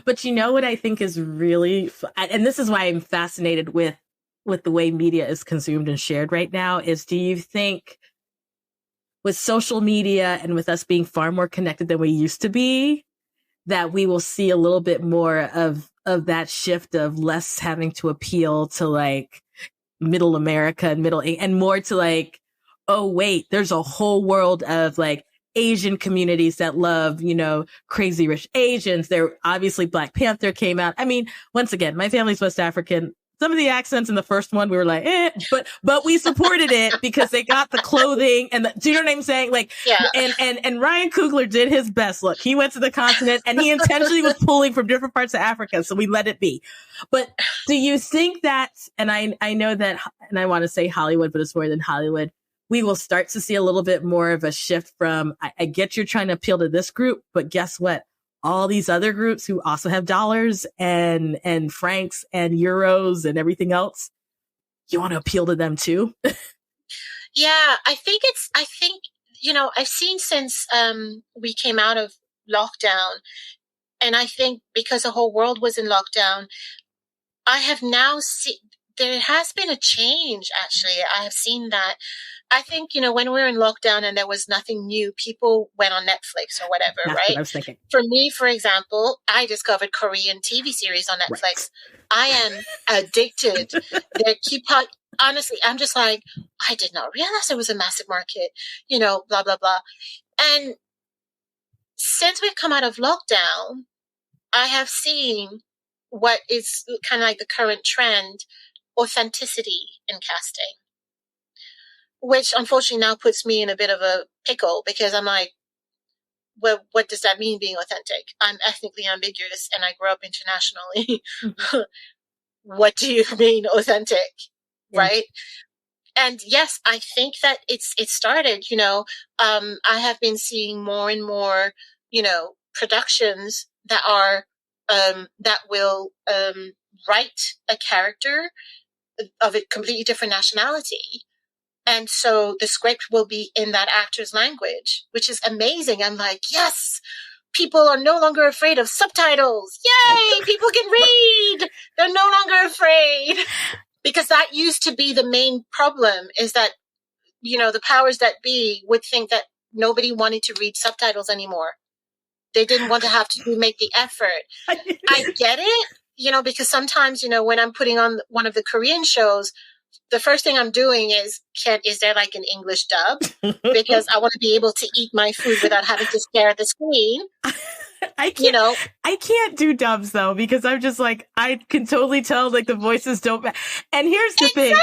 But what I think is really, and this is why I'm fascinated with the way media is consumed and shared right now, is do you think with social media and with us being far more connected than we used to be, that we will see a little bit more of that shift of less having to appeal to like middle America and more to like, oh, wait, there's a whole world of like Asian communities that love, crazy rich Asians. There, obviously Black Panther came out. I mean, once again, my family's West African. Some of the accents in the first one, we were like, but we supported it because they got the clothing and do you know what I'm saying? Like, and Ryan Coogler did his best. Look, he went to the continent and he intentionally was pulling from different parts of Africa. So we let it be. But do you think that, and I know that, and I want to say Hollywood, but it's more than Hollywood, we will start to see a little bit more of a shift from, I get you're trying to appeal to this group, but guess what? All these other groups who also have dollars and francs and euros and everything else, you want to appeal to them too? Yeah, I think I've seen since we came out of lockdown, And I think because the whole world was in lockdown, I have now seen there has been a change, actually. I have seen that. I think, when we were in lockdown and there was nothing new, people went on Netflix or whatever, That's right? what I was thinking. For me, for example, I discovered Korean TV series on Netflix. Right. I am addicted. They keep on, honestly, I'm just like, I did not realize there was a massive market, blah, blah, blah. And since we've come out of lockdown, I have seen what is kind of like the current trend, authenticity in casting, which unfortunately now puts me in a bit of a pickle because I'm like, well, what does that mean, being authentic? I'm ethnically ambiguous and I grew up internationally. Mm-hmm. What do you mean authentic? Yeah. Right? And yes, I think that it started, I have been seeing more and more, productions that are, that will write a character of a completely different nationality. And so the script will be in that actor's language, which is amazing. I'm like, yes, people are no longer afraid of subtitles. Yay, people can read. They're no longer afraid. Because that used to be the main problem, is that, the powers that be would think that nobody wanted to read subtitles anymore. They didn't want to have to make the effort. I get it, because sometimes, when I'm putting on one of the Korean shows, the first thing I'm doing is there like an English dub? Because I want to be able to eat my food without having to stare at the screen. I can't do dubs though, because I'm just like, I can totally tell like the voices don't and here's the thing.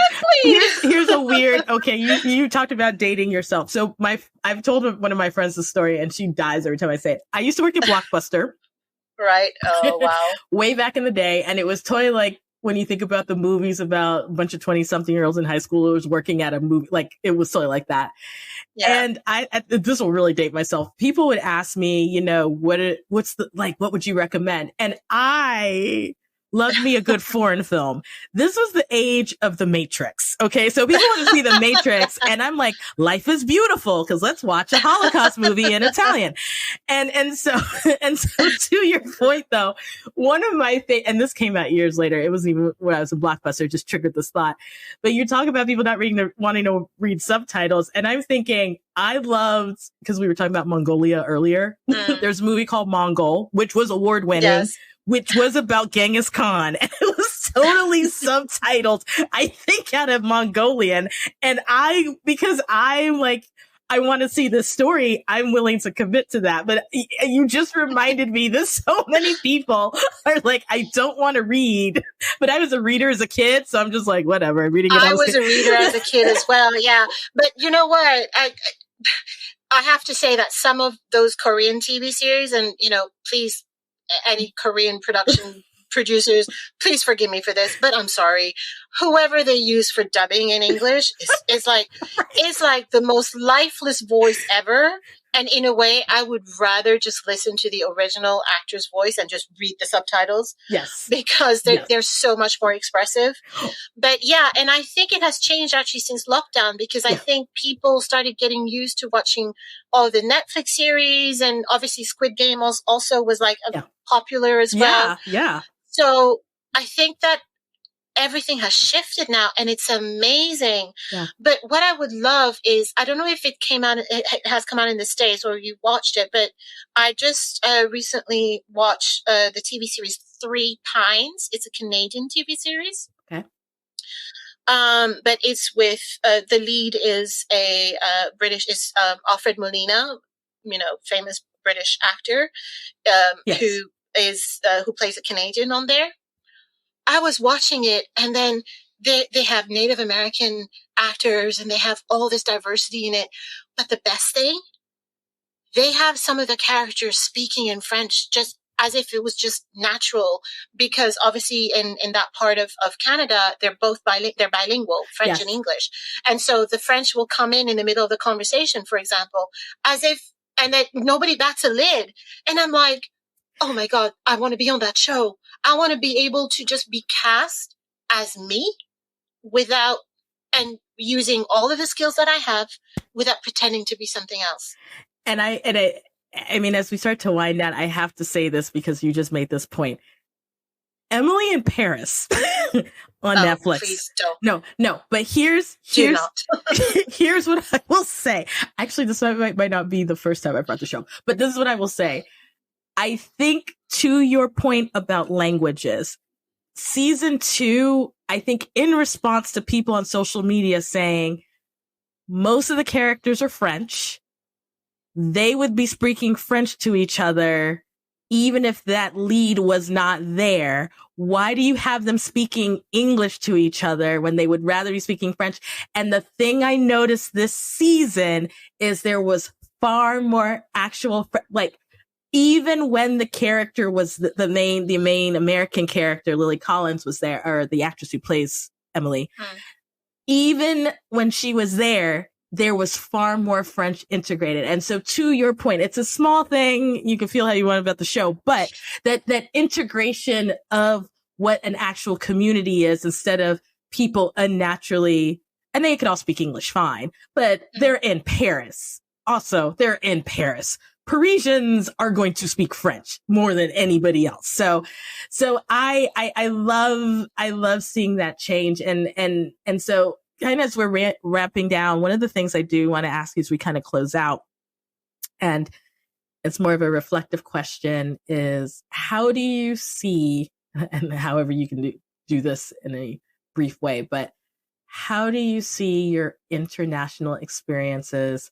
Here's a weird, okay, you talked about dating yourself. So I've told one of my friends the story and she dies every time I say it. I used to work at Blockbuster. Right. Oh, wow. Way back in the day. And it was totally like, when you think about the movies about a bunch of 20-something-year-olds in high schoolers working at a movie, like it was totally like that. Yeah. And this will really date myself. People would ask me, what would you recommend? And I love me a good foreign film. This was the age of The Matrix. Okay. So people want to see The Matrix and I'm like, life is beautiful because let's watch a Holocaust movie in Italian. And so to your point though, one of my and this came out years later. It wasn't even when I was in Blockbuster, just triggered this thought. But you're talking about people not wanting to read subtitles. And I'm thinking, I loved, because we were talking about Mongolia earlier. There's a movie called Mongol, which was award winning. Yes. Which was about Genghis Khan. And it was totally subtitled, I think, out of Mongolian. And because I'm like, I want to see this story, I'm willing to commit to that. But you just reminded me that so many people are like, I don't want to read. But I was a reader as a kid, so I'm just like, whatever. Reading it. I was a reader as a kid as well, yeah. But you know what? I have to say that some of those Korean TV series, and, please, any Korean producers, please forgive me for this, but I'm sorry. Whoever they use for dubbing in English is like the most lifeless voice ever. And in a way, I would rather just listen to the original actor's voice and just read the subtitles. Yes. Because they're so much more expressive. But yeah, and I think it has changed actually since lockdown, because I think people started getting used to watching all the Netflix series, and obviously Squid Game also was like popular as well. Yeah. So I think that everything has shifted now, and it's amazing. Yeah. But what I would love is, I don't know if it has come out in the States or you watched it, but I just recently watched the TV series Three Pines. It's a Canadian TV series. Okay. But it's with the lead is a British, Alfred Molina, famous British actor, who plays a Canadian on there. I was watching it, and then they have Native American actors, and they have all this diversity in it. But the best thing, they have some of the characters speaking in French just as if it was just natural, because obviously in that part of Canada, they're both they're bilingual, French and English. And so the French will come in the middle of the conversation, for example, and then nobody bats a lid. And I'm like, oh my God, I want to be on that show. I want to be able to just be cast as me and using all of the skills that I have without pretending to be something else. And I mean, as we start to wind down, I have to say this because you just made this point. Emily in Paris on Netflix. Please don't. No, but here's here's what I will say. Actually, this might not be the first time I brought the show, but this is what I will say. I think, to your point about languages, season 2, I think in response to people on social media saying most of the characters are French, they would be speaking French to each other even if that lead was not there. Why do you have them speaking English to each other when they would rather be speaking French? And the thing I noticed this season is there was far more actual, like, even when the character was the main American character, Lily Collins was there, or the actress who plays Emily, even when she was there was far more French integrated. And so, to your point, it's a small thing. You can feel how you want about the show, but that integration of what an actual community is, instead of people unnaturally, and they could all speak English fine, but they're in Paris. Also, they're in Paris. Parisians are going to speak French more than anybody else. So I love seeing that change. And so, kind of as we're wrapping down, one of the things I do want to ask you as we kind of close out, and it's more of a reflective question, is how do you see, and however you can do this in a brief way, but how do you see your international experiences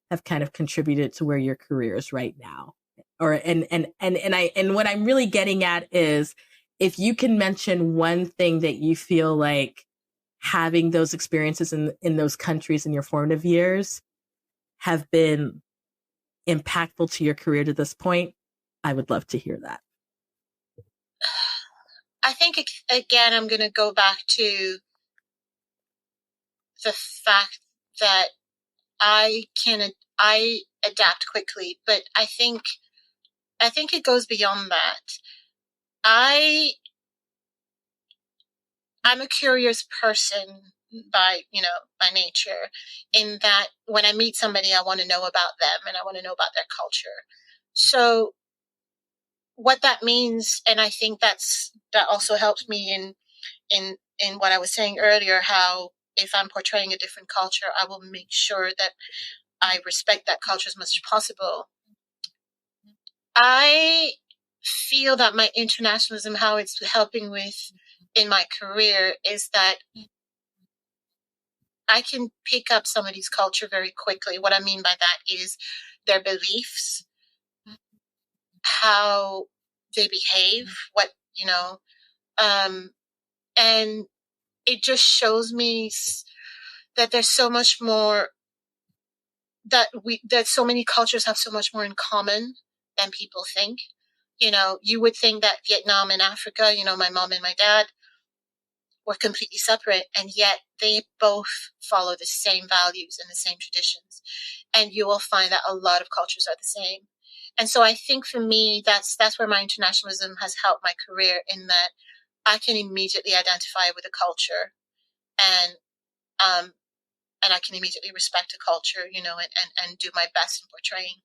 have kind of contributed to where your career is right now? Or, and what I'm really getting at is, if you can mention one thing that you feel like having those experiences in those countries in your formative years have been impactful to your career to this point, I would love to hear that. I think, again, I'm going to go back to the fact that I adapt quickly, but I think it goes beyond that. I'm a curious person by nature, in that when I meet somebody, I want to know about them and I want to know about their culture. So what that means, and I think that also helps me in what I was saying earlier, how if I'm portraying a different culture, I will make sure that I respect that culture as much as possible. I feel that my internationalism, how it's helping in my career, is that I can pick up somebody's culture very quickly. What I mean by that is their beliefs, how they behave, and it just shows me that there's so much more, that so many cultures have so much more in common than people think. You would think that Vietnam and Africa, my mom and my dad were completely separate, and yet they both follow the same values and the same traditions. And you will find that a lot of cultures are the same. And so I think for me, that's where my internationalism has helped my career, in that I can immediately identify with a culture, and I can immediately respect a culture, and do my best in portraying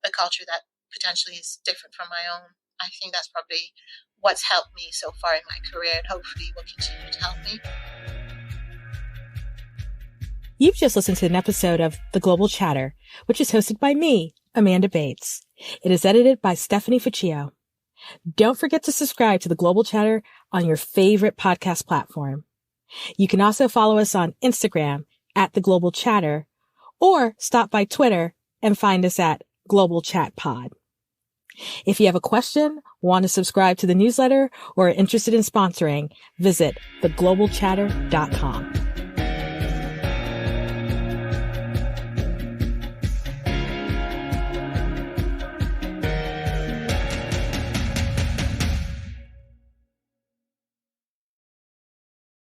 a culture that potentially is different from my own. I think that's probably what's helped me so far in my career, and hopefully will continue to help me. You've just listened to an episode of The Global Chatter, which is hosted by me, Amanda Bates. It is edited by Stephanie Fuccio. Don't forget to subscribe to The Global Chatter on your favorite podcast platform. You can also follow us on Instagram at The Global Chatter, or stop by Twitter and find us at Global Chat Pod. If you have a question, want to subscribe to the newsletter, or are interested in sponsoring, visit theglobalchatter.com.